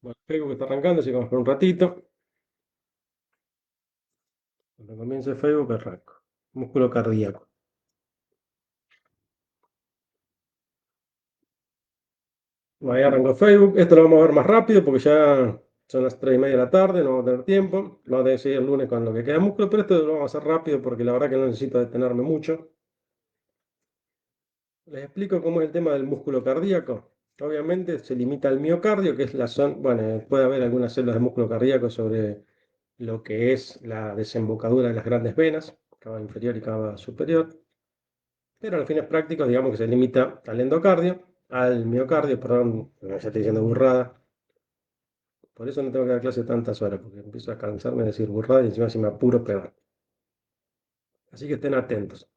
Bueno, Facebook está arrancando, así que vamos a esperar un ratito. Cuando comience Facebook, arranco. Músculo cardíaco. Bueno, ahí arrancó Facebook. Esto lo vamos a ver más rápido porque ya son las 3:30 de la tarde, no vamos a tener tiempo. Lo vamos a tener que seguir el lunes con lo que queda de músculo, pero esto lo vamos a hacer rápido porque la verdad que no necesito detenerme mucho. Les explico cómo es el tema del músculo cardíaco. Obviamente se limita al miocardio, que es la zona, bueno, puede haber algunas células de músculo cardíaco sobre lo que es la desembocadura de las grandes venas, cava inferior y cava superior. Pero a los fines prácticos, digamos que se limita al endocardio, al miocardio, perdón, ya estoy diciendo burrada. Por eso no tengo que dar clase tantas horas, porque empiezo a cansarme de decir burrada y encima si me apuro peor. Así que estén atentos.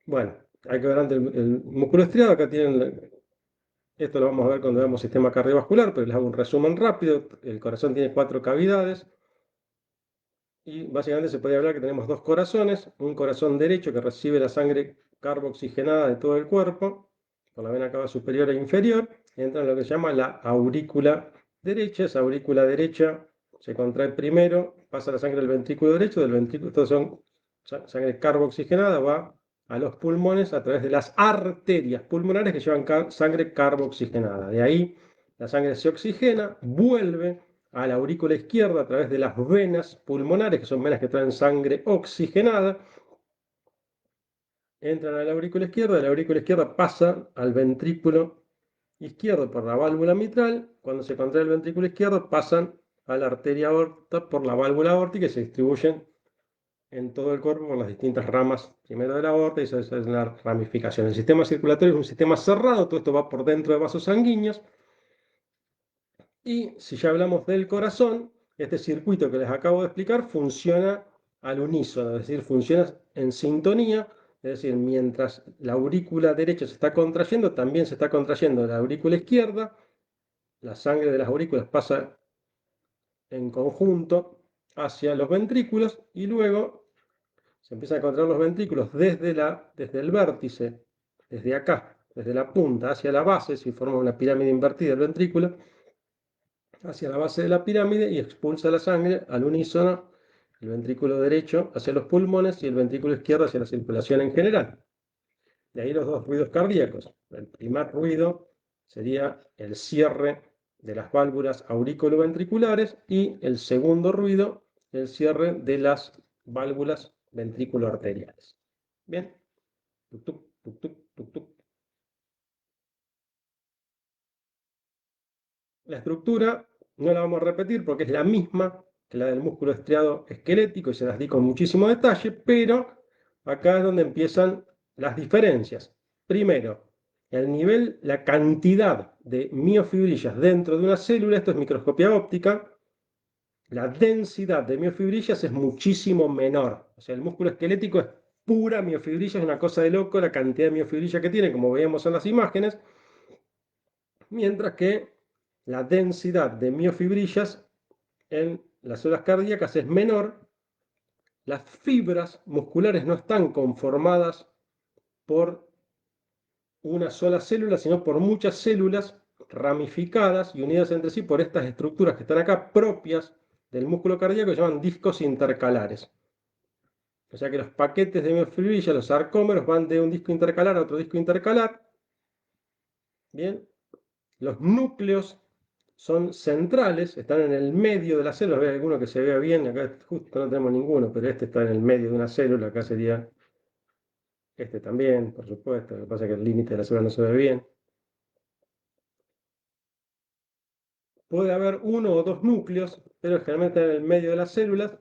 Bueno, hay que ver antes el músculo estriado. Acá tienen, esto lo vamos a ver cuando veamos sistema cardiovascular, pero les hago un resumen rápido. El corazón tiene cuatro cavidades y básicamente se puede hablar que tenemos dos corazones. Un corazón derecho que recibe la sangre carboxigenada de todo el cuerpo por la vena cava superior e inferior, entra en lo que se llama la aurícula derecha. Esa aurícula derecha se contrae primero, pasa la sangre del ventrículo derecho, del ventrículo, estos son sangre carboxigenada, va a los pulmones a través de las arterias pulmonares que llevan sangre carboxigenada. De ahí la sangre se oxigena, vuelve a la aurícula izquierda a través de las venas pulmonares, que son venas que traen sangre oxigenada, entran a la aurícula izquierda pasa al ventrículo izquierdo por la válvula mitral, cuando se contrae el ventrículo izquierdo pasan a la arteria aorta por la válvula aórtica y se distribuyen en todo el cuerpo por las distintas ramas, primero de la aorta y eso es una ramificación. El sistema circulatorio es un sistema cerrado, todo esto va por dentro de vasos sanguíneos y si ya hablamos del corazón, este circuito que les acabo de explicar funciona al unísono, es decir, funciona en sintonía, es decir, mientras la aurícula derecha se está contrayendo, también se está contrayendo la aurícula izquierda, la sangre de las aurículas pasa en conjunto hacia los ventrículos y luego se empiezan a contraer los ventrículos desde el vértice, desde acá, desde la punta hacia la base, si forma una pirámide invertida el ventrículo, hacia la base de la pirámide y expulsa la sangre al unísono, el ventrículo derecho hacia los pulmones y el ventrículo izquierdo hacia la circulación en general. De ahí los dos ruidos cardíacos. El primer ruido sería el cierre de las válvulas auriculoventriculares y el segundo ruido, el cierre de las válvulas ventrículo-arteriales. Bien, tuk, tuk, tuk, tuk, tuk, tuk. La estructura no la vamos a repetir porque es la misma que la del músculo estriado esquelético y se las di con muchísimo detalle, pero acá es donde empiezan las diferencias. Primero, el nivel, la cantidad de miofibrillas dentro de una célula, esto es microscopía óptica, la densidad de miofibrillas es muchísimo menor. O sea, el músculo esquelético es pura miofibrilla, es una cosa de loco la cantidad de miofibrillas que tiene, como veíamos en las imágenes, mientras que la densidad de miofibrillas en las células cardíacas es menor. Las fibras musculares no están conformadas por una sola célula, sino por muchas células ramificadas y unidas entre sí por estas estructuras que están acá propias del músculo cardíaco que se llaman discos intercalares. O sea que los paquetes de miofibrilla, los sarcómeros, van de un disco intercalar a otro disco intercalar. Bien, los núcleos son centrales, están en el medio de la célula. Hay alguno que se vea bien, acá justo no tenemos ninguno, pero este está en el medio de una célula, acá sería este también, por supuesto. Lo que pasa es que el límite de la célula no se ve bien. Puede haber uno o dos núcleos, pero generalmente en el medio de las células.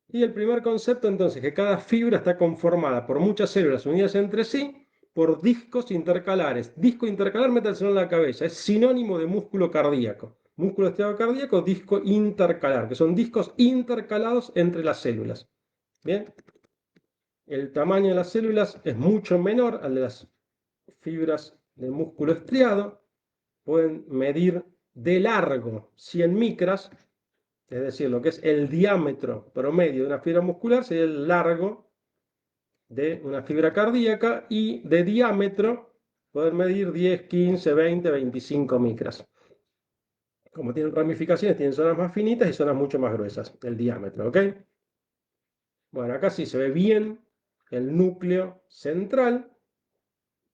Y el primer concepto entonces, que cada fibra está conformada por muchas células unidas entre sí por discos intercalares. Disco intercalar, métanselo en la cabeza, es sinónimo de músculo cardíaco. Músculo estriado cardíaco, disco intercalar, que son discos intercalados entre las células. Bien, el tamaño de las células es mucho menor al de las fibras del músculo estriado. Pueden medir de largo 100 micras, es decir, lo que es el diámetro promedio de una fibra muscular sería el largo de una fibra cardíaca y de diámetro poder medir 10, 15, 20, 25 micras. Como tienen ramificaciones, tienen zonas más finitas y zonas mucho más gruesas, el diámetro, ¿ok? Bueno, acá sí se ve bien el núcleo central.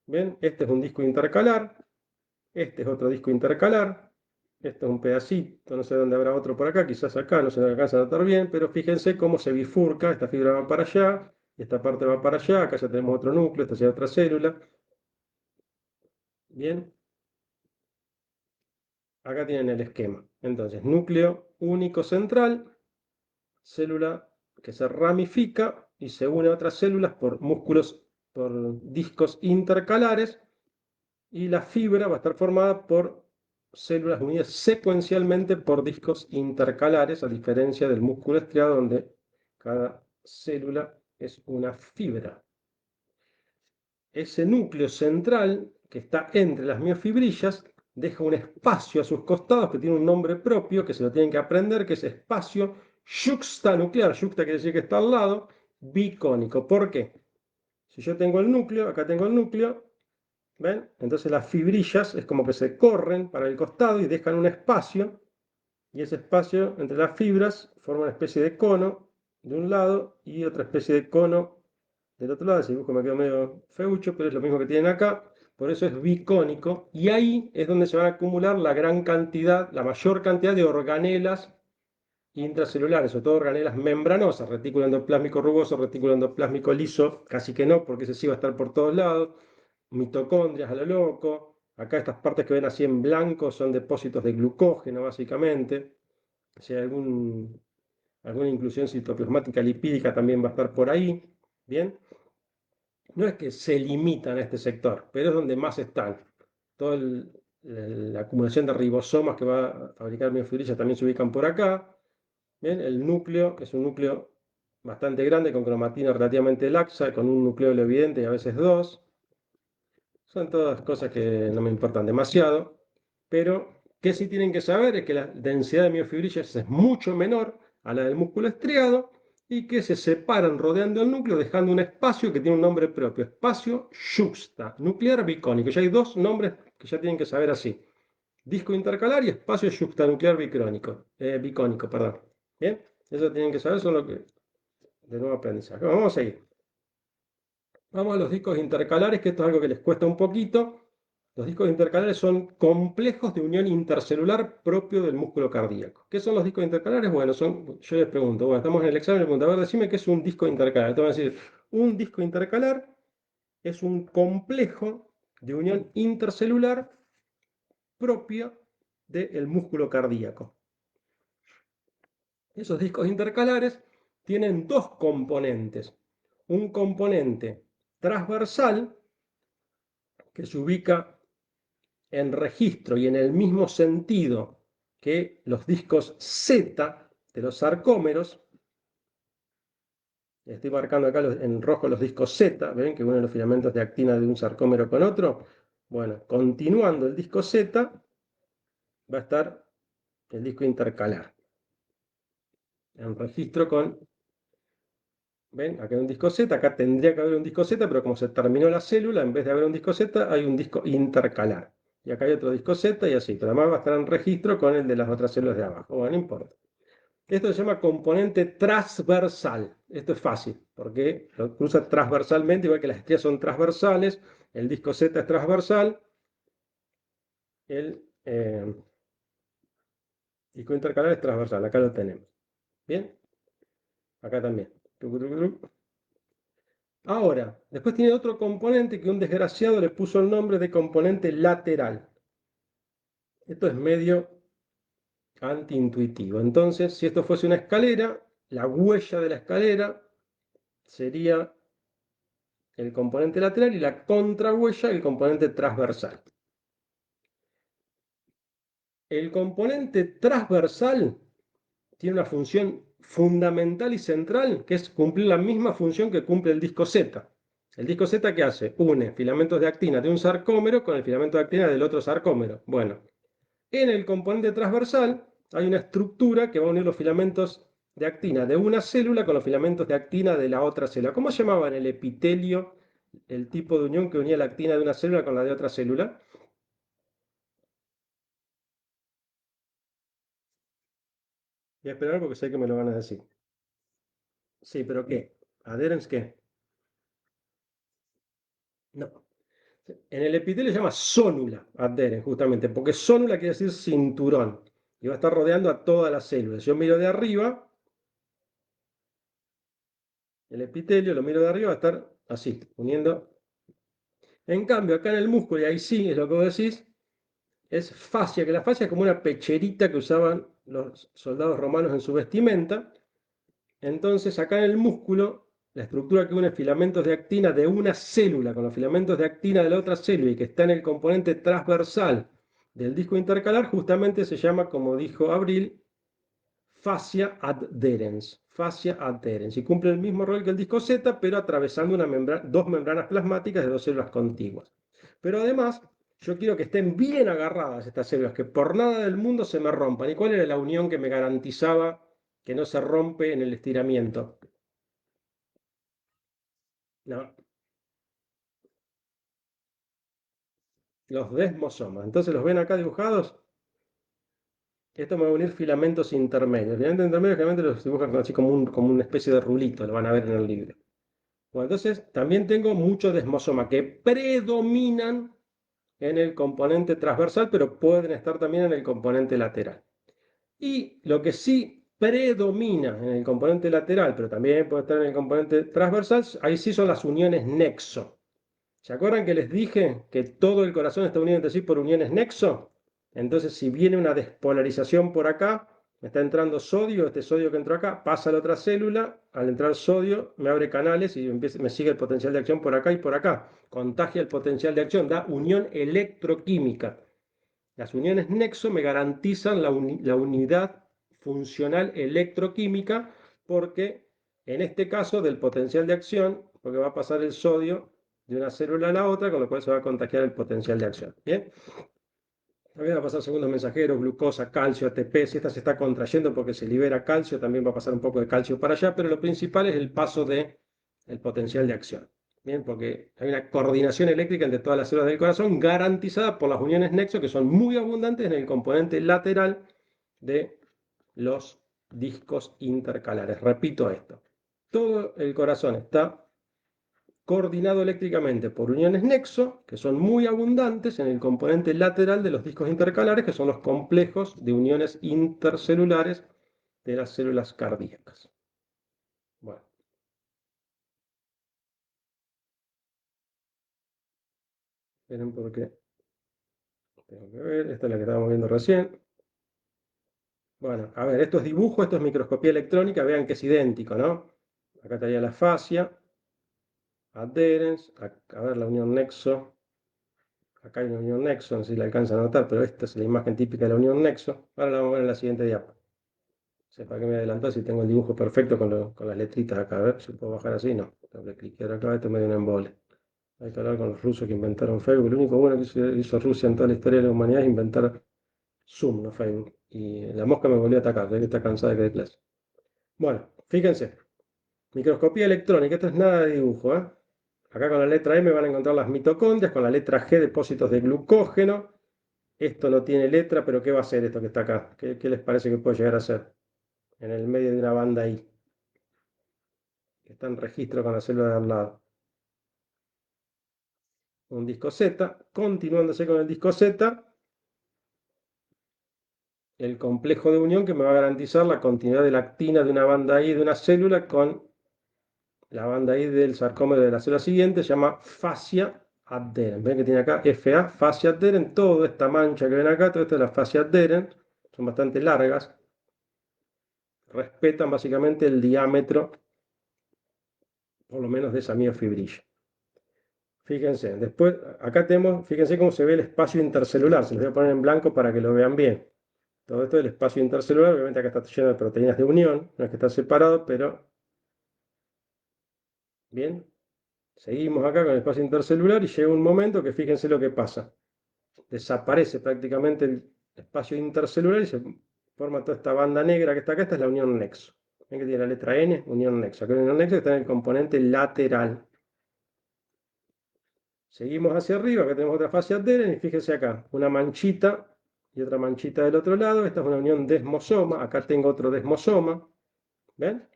¿Ven? Este es un disco intercalar, este es otro disco intercalar, este es un pedacito, no sé dónde habrá otro por acá, quizás acá, no se me alcanza a notar bien, pero fíjense cómo se bifurca, esta fibra va para allá, esta parte va para allá, acá ya tenemos otro núcleo, esta ya otra célula. Bien, acá tienen el esquema. Entonces, núcleo único central, célula que se ramifica y se une a otras células por músculos, por discos intercalares, y la fibra va a estar formada por células unidas secuencialmente por discos intercalares, a diferencia del músculo estriado, donde cada célula es una fibra. Ese núcleo central que está entre las miofibrillas deja un espacio a sus costados que tiene un nombre propio, que se lo tienen que aprender, que es espacio yuxtanuclear. Yuxta quiere decir que está al lado, bicónico. ¿Por qué? Si yo tengo el núcleo, acá tengo el núcleo, ¿ven? Entonces las fibrillas es como que se corren para el costado y dejan un espacio, y ese espacio entre las fibras forma una especie de cono de un lado y otra especie de cono del otro lado. Ese dibujo me quedó medio feucho, pero es lo mismo que tienen acá, por eso es bicónico, y ahí es donde se van a acumular la gran cantidad, la mayor cantidad de organelas intracelulares, sobre todo organelas membranosas, retículo endoplásmico rugoso, retículo endoplásmico liso, casi que no, porque ese sí va a estar por todos lados, mitocondrias a lo loco, acá estas partes que ven así en blanco son depósitos de glucógeno básicamente, si hay alguna inclusión citoplasmática lipídica también va a estar por ahí, ¿bien? No es que se limitan a este sector, pero es donde más están. Toda la acumulación de ribosomas que va a fabricar miofibrillas también se ubican por acá. Bien, el núcleo es un núcleo bastante grande con cromatina relativamente laxa, con un nucleolo evidente y a veces dos. Son todas cosas que no me importan demasiado, pero que sí tienen que saber es que la densidad de miofibrillas es mucho menor a la del músculo estriado y que se separan rodeando el núcleo dejando un espacio que tiene un nombre propio, espacio yuxta, nuclear bicónico. Ya hay dos nombres que ya tienen que saber así: disco intercalar y espacio yuxtanuclear bicónico, perdón. Bien, eso tienen que saber, son lo que de nuevo aprendizaje. Vamos a seguir. Vamos a los discos intercalares, que esto es algo que les cuesta un poquito. Los discos intercalares son complejos de unión intercelular propio del músculo cardíaco. ¿Qué son los discos intercalares? Bueno, yo les pregunto, bueno, estamos en el examen, les pregunto, a ver, decime qué es un disco intercalar. Te van a decir, un disco intercalar es un complejo de unión intercelular propia del músculo cardíaco. Esos discos intercalares tienen dos componentes. Un componente transversal, que se ubica en registro y en el mismo sentido que los discos Z de los sarcómeros. Estoy marcando acá en rojo los discos Z, ven que unen los filamentos de actina de un sarcómero con otro. Bueno, continuando el disco Z va a estar el disco intercalar en registro con, ven, acá hay un disco Z, acá tendría que haber un disco Z, pero como se terminó la célula, en vez de haber un disco Z, hay un disco intercalar. Y acá hay otro disco Z y así, pero además va a estar en registro con el de las otras células de abajo. Bueno, no importa. Esto se llama componente transversal. Esto es fácil, porque lo cruza transversalmente, igual que las estrías son transversales, el disco Z es transversal, el disco intercalar es transversal, acá lo tenemos. Bien, acá también. Ahora, después tiene otro componente que un desgraciado le puso el nombre de componente lateral. Esto es medio antiintuitivo. Entonces, si esto fuese una escalera, la huella de la escalera sería el componente lateral y la contrahuella el componente transversal. El componente transversal tiene una función fundamental y central, que es cumplir la misma función que cumple el disco Z. ¿El disco Z qué hace? Une filamentos de actina de un sarcómero con el filamento de actina del otro sarcómero. Bueno, en el componente transversal hay una estructura que va a unir los filamentos de actina de una célula con los filamentos de actina de la otra célula. ¿Cómo llamaban el epitelio, el tipo de unión que unía la actina de una célula con la de otra célula? Voy a esperar porque sé que me lo van a decir. Sí, pero ¿qué? ¿Adherence qué? No. En el epitelio se llama zónula adherens, justamente, porque zónula quiere decir cinturón. Y va a estar rodeando a todas las células. Yo miro de arriba, el epitelio, lo miro de arriba, va a estar así, uniendo. En cambio, acá en el músculo, y ahí sí es lo que vos decís, es fascia, que la fascia es como una pecherita que usaban los soldados romanos en su vestimenta. Entonces, acá en el músculo, la estructura que une filamentos de actina de una célula con los filamentos de actina de la otra célula y que está en el componente transversal del disco intercalar, justamente se llama, como dijo Abril, fascia adherens. Fascia adherens. Y cumple el mismo rol que el disco Z, pero atravesando dos membranas plasmáticas de dos células contiguas. Pero además, yo quiero que estén bien agarradas estas células, que por nada del mundo se me rompan. ¿Y cuál era la unión que me garantizaba que no se rompe en el estiramiento? No, los desmosomas. Entonces, ¿los ven acá dibujados? Esto me va a unir filamentos intermedios. Filamentos intermedios generalmente los dibujan así como una especie de rulito, lo van a ver en el libro. Bueno, entonces también tengo muchos desmosomas que predominan en el componente transversal, pero pueden estar también en el componente lateral. Y lo que sí predomina en el componente lateral, pero también puede estar en el componente transversal, ahí sí son las uniones nexo. ¿Se acuerdan que les dije que todo el corazón está unido entre sí por uniones nexo? Entonces, si viene una despolarización por acá, me está entrando sodio, este sodio que entró acá pasa a la otra célula, al entrar sodio me abre canales y me sigue el potencial de acción por acá y por acá. Contagia el potencial de acción, da unión electroquímica. Las uniones nexo me garantizan la unidad funcional electroquímica porque en este caso del potencial de acción, porque va a pasar el sodio de una célula a la otra, con lo cual se va a contagiar el potencial de acción. Bien, también va a pasar segundos mensajeros, glucosa, calcio, ATP. Si esta se está contrayendo porque se libera calcio, también va a pasar un poco de calcio para allá, pero lo principal es el paso del potencial de acción. Bien, porque hay una coordinación eléctrica entre todas las células del corazón garantizada por las uniones nexo que son muy abundantes en el componente lateral de los discos intercalares. Repito esto. Todo el corazón está coordinado eléctricamente por uniones nexo, que son muy abundantes en el componente lateral de los discos intercalares, que son los complejos de uniones intercelulares de las células cardíacas. Bueno, miren por qué. Tengo que ver, esta es la que estábamos viendo recién. Bueno, a ver, esto es dibujo, esto es microscopía electrónica, vean que es idéntico, ¿no? Acá estaría la fascia, adherens, a ver la unión nexo, acá hay una unión nexo, no sé si la alcanzan a notar, pero esta es la imagen típica de la unión nexo. Ahora la vamos a ver en la siguiente diapo. Sé para qué me adelantó si tengo el dibujo perfecto con las letritas acá. A ver si puedo bajar así. No, tengo que cliquear acá. Esto me dio un embole. Hay que hablar con los rusos que inventaron Facebook. Lo único bueno que hizo Rusia en toda la historia de la humanidad es inventar Zoom, no Facebook. Y la mosca me volvió a atacar. Ya que está cansada de que dé clase. Bueno, fíjense. Microscopía electrónica. Esto es nada de dibujo, ¿eh? Acá con la letra M van a encontrar las mitocondrias. Con la letra G, depósitos de glucógeno. Esto no tiene letra, pero ¿qué va a ser esto que está acá? ¿Qué les parece que puede llegar a ser? En el medio de una banda I, que está en registro con la célula de al lado. Un disco Z, continuándose con el disco Z, el complejo de unión que me va a garantizar la continuidad de la actina de una banda I de una célula con la banda I del sarcómero de la célula siguiente, se llama fascia adherens. Ven que tiene acá FA, fascia adherens, toda esta mancha que ven acá, todo esto es la fascia adherens, son bastante largas, respetan básicamente el diámetro, por lo menos de esa miofibrilla. Fíjense, después acá tenemos, fíjense cómo se ve el espacio intercelular, se los voy a poner en blanco para que lo vean bien. Todo esto es el espacio intercelular, obviamente acá está lleno de proteínas de unión, no es que está separado, pero bien, seguimos acá con el espacio intercelular y llega un momento que fíjense lo que pasa. Desaparece prácticamente el espacio intercelular y se forma toda esta banda negra que está acá, esta es la unión nexo. Ven que tiene la letra N, unión nexo. Acá la unión nexo está en el componente lateral. Seguimos hacia arriba, acá tenemos otra fascia adherens y fíjense acá, una manchita y otra manchita del otro lado. Esta es una unión desmosoma. Acá tengo otro desmosoma. ¿Ven?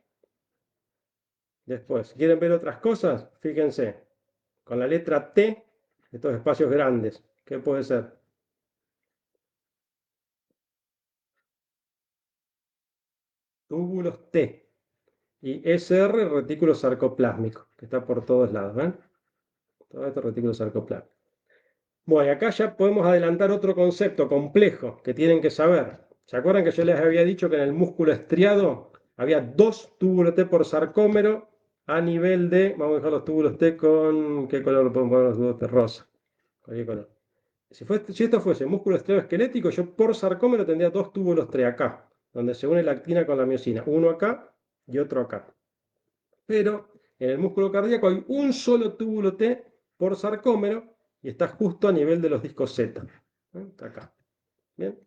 Después, ¿quieren ver otras cosas? Fíjense, con la letra T, estos espacios grandes, ¿qué puede ser? Túbulos T. Y SR, retículo sarcoplásmico, que está por todos lados, ¿ven? Todo esto retículo sarcoplásmico. Bueno, acá ya podemos adelantar otro concepto complejo que tienen que saber. ¿Se acuerdan que yo les había dicho que en el músculo estriado había dos túbulos T por sarcómero a nivel de, vamos a dejar los túbulos T con, ¿qué color podemos poner los túbulos T? Rosa. Cualquier color. Si esto fuese músculo estriado esquelético, yo por sarcómero tendría dos túbulos T acá, donde se une la actina con la miosina, uno acá y otro acá. Pero en el músculo cardíaco hay un solo túbulo T por sarcómero y está justo a nivel de los discos Z. Está acá. ¿Bien?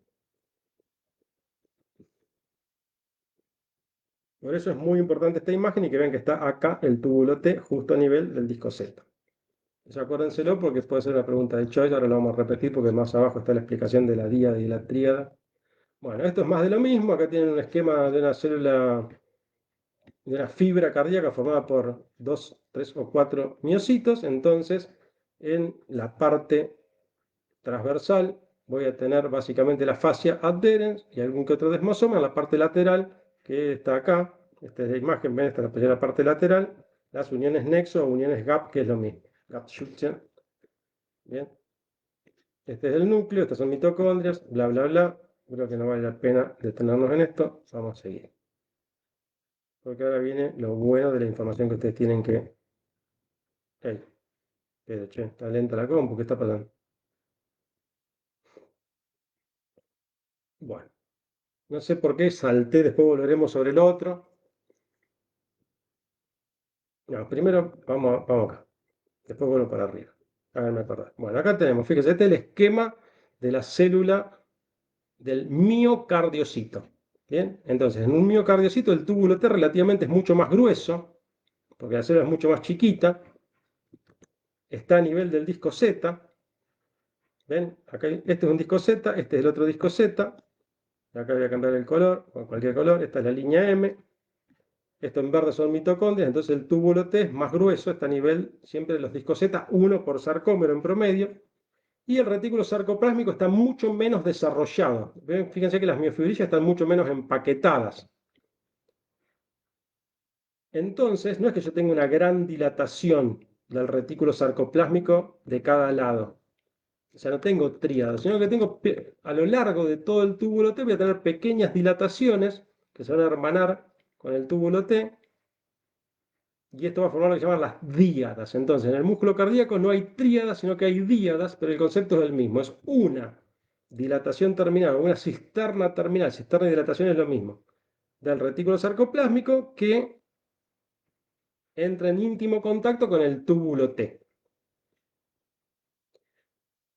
Por eso es muy importante esta imagen y que vean que está acá el túbulo T justo a nivel del disco Z. Eso acuérdenselo porque puede ser una pregunta de choice, ahora lo vamos a repetir porque más abajo está la explicación de la díada y la tríada. Bueno, esto es más de lo mismo, acá tienen un esquema de una célula, de una fibra cardíaca formada por 2, 3 o 4 miocitos, entonces en la parte transversal voy a tener básicamente la fascia adherens y algún que otro desmosoma. En la parte lateral, que está acá, esta es la imagen, ven, esta es la parte lateral, las uniones nexo o uniones gap, que es lo mismo. Gap junction. Bien. Este es el núcleo, estas son mitocondrias, bla, bla, bla. Creo que no vale la pena detenernos en esto. Vamos a seguir. Porque ahora viene lo bueno de la información que ustedes tienen que... Hey, che, está lenta la compu, ¿qué está pasando? Bueno, no sé por qué salté, después volveremos sobre el otro. No, primero vamos acá. Después vuelvo para arriba. Háganme acordar. Bueno, acá tenemos, fíjense, este es el esquema de la célula del miocardiocito. Bien, entonces en un miocardiocito el túbulo T relativamente es mucho más grueso, porque la célula es mucho más chiquita, está a nivel del disco Z. ¿Ven? Acá este es un disco Z, este es el otro disco Z. Acá voy a cambiar el color, con cualquier color. Esta es la línea M. Esto en verde son mitocondrias, entonces el túbulo T es más grueso, está a nivel siempre de los discos Z, uno por sarcómero en promedio. Y el retículo sarcoplásmico está mucho menos desarrollado. ¿Ven? Fíjense que las miofibrillas están mucho menos empaquetadas. Entonces, no es que yo tenga una gran dilatación del retículo sarcoplásmico de cada lado. O sea, no tengo tríada, sino que tengo a lo largo de todo el túbulo T voy a tener pequeñas dilataciones que se van a hermanar con el túbulo T y esto va a formar lo que se llaman las díadas. Entonces, en el músculo cardíaco no hay tríadas, sino que hay díadas, pero el concepto es el mismo. Es una dilatación terminal, una cisterna terminal. Cisterna y dilatación es lo mismo. Del retículo sarcoplásmico que entra en íntimo contacto con el túbulo T.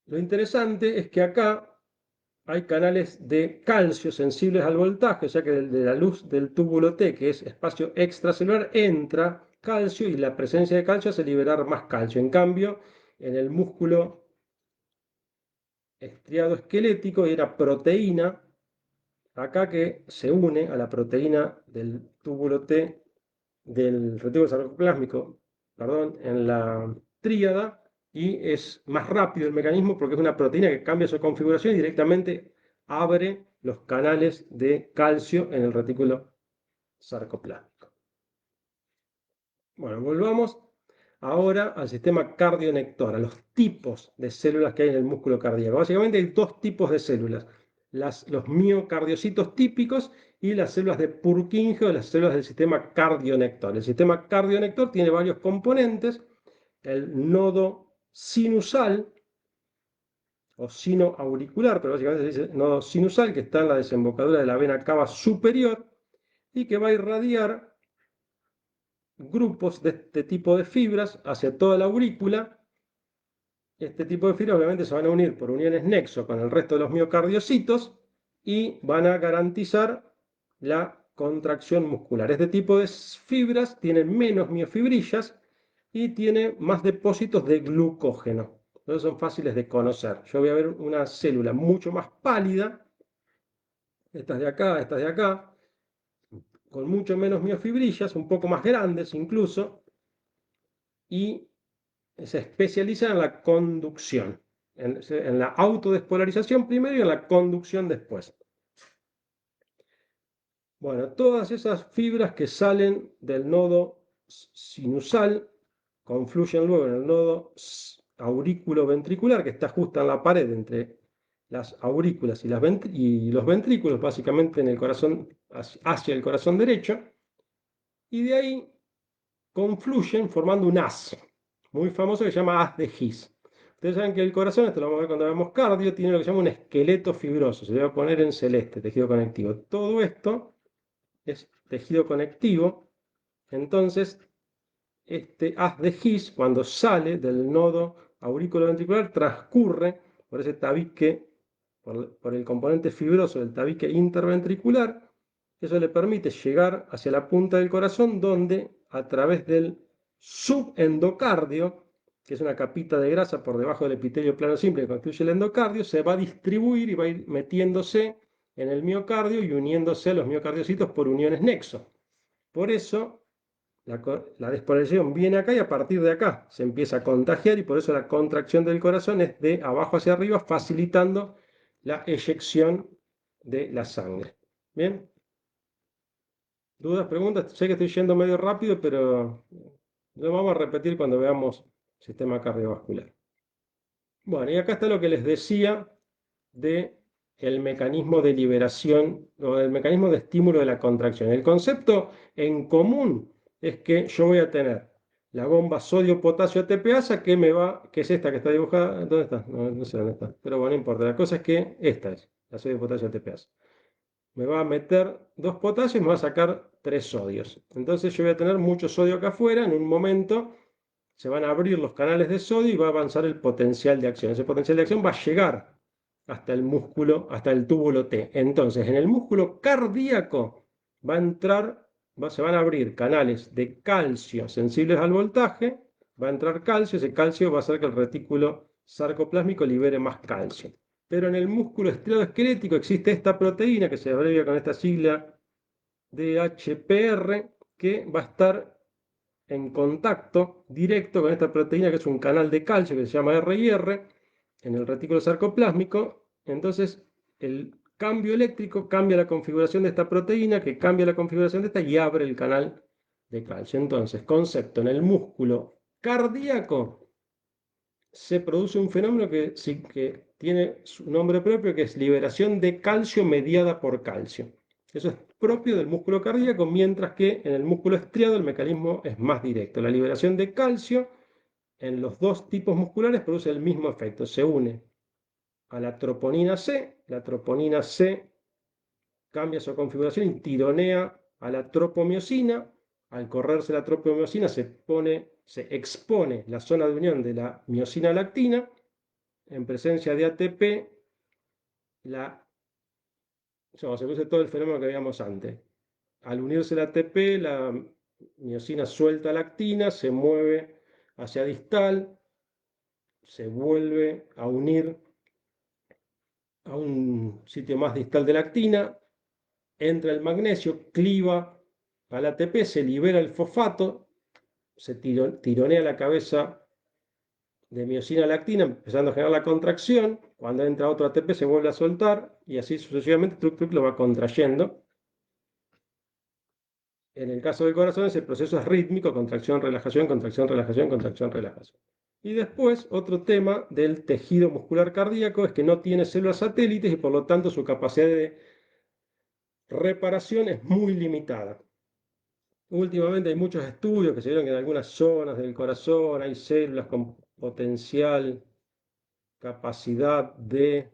Lo interesante es que acá hay canales de calcio sensibles al voltaje, o sea que de la luz del túbulo T, que es espacio extracelular, entra calcio y la presencia de calcio hace liberar más calcio. En cambio, en el músculo estriado esquelético era proteína, acá que se une a la proteína del túbulo T del retículo sarcoplásmico, perdón, en la tríada y es más rápido el mecanismo porque es una proteína que cambia su configuración y directamente abre los canales de calcio en el retículo sarcoplásmico. Bueno, volvamos ahora al sistema cardionector, a los tipos de células que hay en el músculo cardíaco. Básicamente hay dos tipos de células, los miocardiocitos típicos y las células de Purkinje o las células del sistema cardionector. El sistema cardionector tiene varios componentes, el nodo sinusal o sinoauricular, pero básicamente se dice nodo sinusal, que está en la desembocadura de la vena cava superior y que va a irradiar grupos de este tipo de fibras hacia toda la aurícula. Este tipo de fibras obviamente se van a unir por uniones nexo con el resto de los miocardiocitos y van a garantizar la contracción muscular. Este tipo de fibras tienen menos miofibrillas y tiene más depósitos de glucógeno. entonces son fáciles de conocer. Yo voy a ver una célula mucho más pálida, estas de acá, con mucho menos miofibrillas, un poco más grandes incluso, y se especializan en la conducción, en la autodespolarización primero y en la conducción después. Bueno, todas esas fibras que salen del nodo sinusal confluyen luego en el nodo aurículo-ventricular, que está justo en la pared entre las aurículas y los ventrículos, básicamente en el corazón, hacia el corazón derecho, y de ahí confluyen formando un haz, muy famoso que se llama haz de His. Ustedes saben que el corazón, esto lo vamos a ver cuando vemos cardio, tiene lo que se llama un esqueleto fibroso, se le va a poner en celeste, tejido conectivo. Todo esto es tejido conectivo, entonces este haz de His, cuando sale del nodo auriculoventricular, transcurre por ese tabique, por el componente fibroso del tabique interventricular. Eso le permite llegar hacia la punta del corazón, donde a través del subendocardio, que es una capita de grasa por debajo del epitelio plano simple que constituye el endocardio, se va a distribuir y va a ir metiéndose en el miocardio y uniéndose a los miocardiocitos por uniones nexo. Por eso la despolarización viene acá y a partir de acá se empieza a contagiar y por eso la contracción del corazón es de abajo hacia arriba, facilitando la eyección de la sangre. Bien, ¿dudas, preguntas? Sé que estoy yendo medio rápido, pero lo vamos a repetir cuando veamos sistema cardiovascular. Bueno, y acá está lo que les decía de el mecanismo de liberación o el mecanismo de estímulo de la contracción. El concepto en común es que yo voy a tener la bomba sodio-potasio ATPasa que es esta que está dibujada. ¿Dónde está? No, no sé dónde está. Pero bueno, no importa. La cosa es que esta es la sodio-potasio ATPasa. Me va a meter 2 potasios y me va a sacar 3 sodios. Entonces yo voy a tener mucho sodio acá afuera. En un momento se van a abrir los canales de sodio y va a avanzar el potencial de acción. Ese potencial de acción va a llegar hasta el músculo, hasta el túbulo T. Entonces, en el músculo cardíaco va a entrar, se van a abrir canales de calcio sensibles al voltaje, va a entrar calcio, ese calcio va a hacer que el retículo sarcoplásmico libere más calcio. Pero en el músculo estriado esquelético existe esta proteína que se abrevia con esta sigla DHPR, que va a estar en contacto directo con esta proteína que es un canal de calcio que se llama RIR en el retículo sarcoplásmico. Entonces el cambio eléctrico cambia la configuración de esta proteína, que cambia la configuración de esta y abre el canal de calcio. Entonces, concepto, en el músculo cardíaco se produce un fenómeno que, sí, que tiene su nombre propio, que es liberación de calcio mediada por calcio. Eso es propio del músculo cardíaco, mientras que en el músculo estriado el mecanismo es más directo. La liberación de calcio en los dos tipos musculares produce el mismo efecto. Se une a la troponina C. La troponina C cambia su configuración y tironea a la tropomiosina. Al correrse la tropomiosina se expone la zona de unión de la miosina lactina. En presencia de ATP, se produce todo el fenómeno que veíamos antes. Al unirse el ATP, la miosina suelta lactina, se mueve hacia distal, se vuelve a unir a un sitio más distal de lactina, entra el magnesio, cliva al ATP, se libera el fosfato, se tironea la cabeza de miosina lactina, empezando a generar la contracción. Cuando entra otro ATP se vuelve a soltar y así sucesivamente, lo va contrayendo. En el caso del corazón, ese proceso es rítmico, contracción, relajación, contracción, relajación, contracción, relajación. Y después, otro tema del tejido muscular cardíaco es que no tiene células satélites y por lo tanto su capacidad de reparación es muy limitada. Últimamente hay muchos estudios que se vieron que en algunas zonas del corazón hay células con potencial capacidad de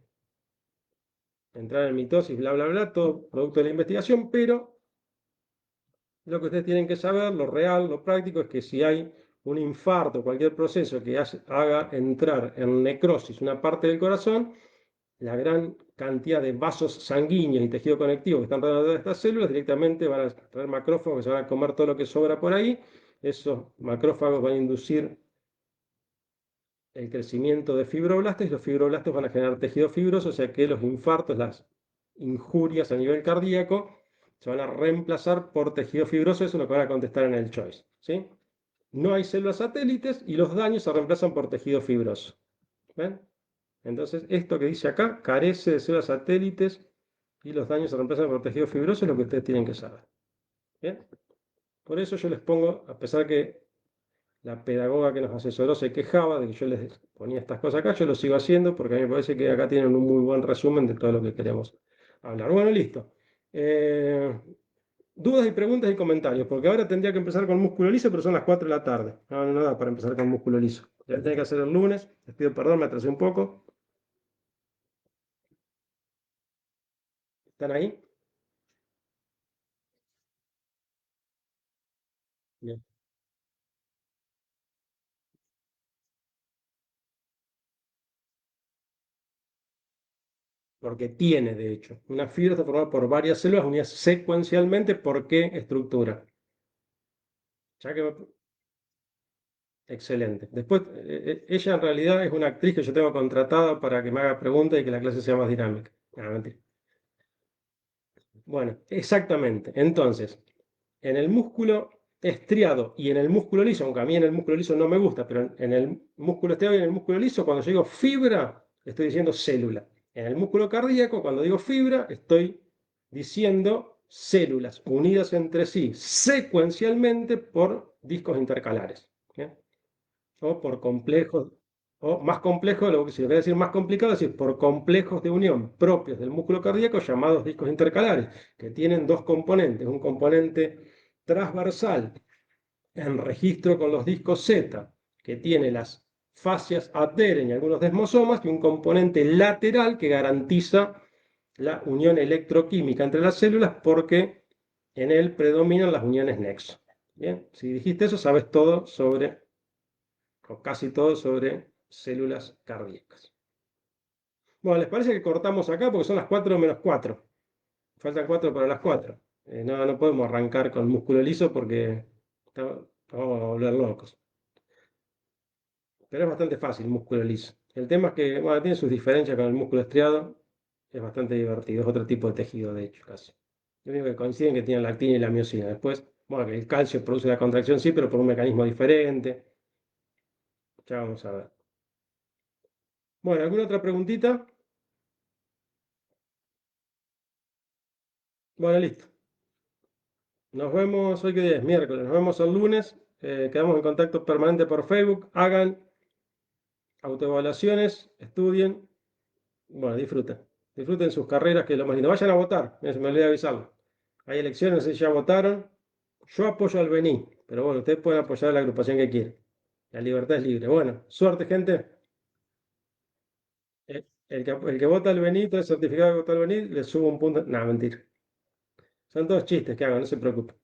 entrar en mitosis, bla, bla, bla, todo producto de la investigación, pero lo que ustedes tienen que saber, lo real, lo práctico, es que si hay un infarto, cualquier proceso que haga entrar en necrosis una parte del corazón, la gran cantidad de vasos sanguíneos y tejido conectivo que están rodeados de estas células directamente van a traer macrófagos que se van a comer todo lo que sobra por ahí. Esos macrófagos van a inducir el crecimiento de fibroblastos y los fibroblastos van a generar tejido fibroso, o sea que los infartos, las injurias a nivel cardíaco, se van a reemplazar por tejido fibroso, eso es lo que van a contestar en el choice, ¿sí? No hay células satélites y los daños se reemplazan por tejido fibroso. ¿Ven? Entonces, esto que dice acá, carece de células satélites y los daños se reemplazan por tejido fibroso, es lo que ustedes tienen que saber. ¿Bien? Por eso yo les pongo, a pesar que la pedagoga que nos asesoró se quejaba de que yo les ponía estas cosas acá, yo lo sigo haciendo porque a mí me parece que acá tienen un muy buen resumen de todo lo que queremos hablar. Bueno, listo. Eh, dudas y preguntas y comentarios, porque ahora tendría que empezar con músculo liso, pero son las 4 de la tarde. No, no da para empezar con músculo liso. Ya tenía que hacer el lunes. Les pido perdón, me atrasé un poco. ¿Están ahí? Bien. Porque tiene, de hecho. Una fibra está formada por varias células unidas secuencialmente. ¿Por qué estructura? Ya que excelente. Después, ella en realidad es una actriz que yo tengo contratada para que me haga preguntas y que la clase sea más dinámica. Ah, mentira. Bueno, exactamente. Entonces, en el músculo estriado y en el músculo liso, aunque a mí en el músculo liso no me gusta, pero en el músculo estriado y en el músculo liso, cuando yo digo fibra, estoy diciendo célula. En el músculo cardíaco, cuando digo fibra, estoy diciendo células unidas entre sí secuencialmente por discos intercalares. ¿Bien? O por complejos, o más complejo, lo que si lo quiere decir más complicado, es decir, por complejos de unión propios del músculo cardíaco llamados discos intercalares, que tienen dos componentes, un componente transversal en registro con los discos Z, que tiene las fascias adheren y algunos desmosomas, y un componente lateral que garantiza la unión electroquímica entre las células porque en él predominan las uniones nexo. Bien, si dijiste eso, sabes todo sobre o casi todo sobre células cardíacas. Bueno, ¿les parece que cortamos acá? Porque son las 4 menos 4. Faltan 4 para las 4. No, no podemos arrancar con músculo liso porque vamos a volver locos. Pero es bastante fácil músculo liso. El tema es que, bueno, tiene sus diferencias con el músculo estriado. Es bastante divertido. Es otro tipo de tejido, de hecho, casi. Lo único que coinciden es que tiene la actina y la miosina. Después, bueno, que el calcio produce la contracción, sí, pero por un mecanismo diferente. Ya vamos a ver. Bueno, ¿alguna otra preguntita? Bueno, listo. Nos vemos, hoy que día es miércoles, nos vemos el lunes. Quedamos en contacto permanente por Facebook. Hagan autoevaluaciones, estudien, bueno, disfruten. Disfruten sus carreras, que es lo más lindo. Vayan a votar, mira, se me olvidó avisarlo. Hay elecciones, no sé si ya votaron. Yo apoyo al Bení, pero bueno, ustedes pueden apoyar a la agrupación que quieran. La libertad es libre. Bueno, suerte, gente. El que vota al Bení, todo el certificado que vota al Bení, le subo un punto. No, mentira. Son todos chistes que hagan, no se preocupen.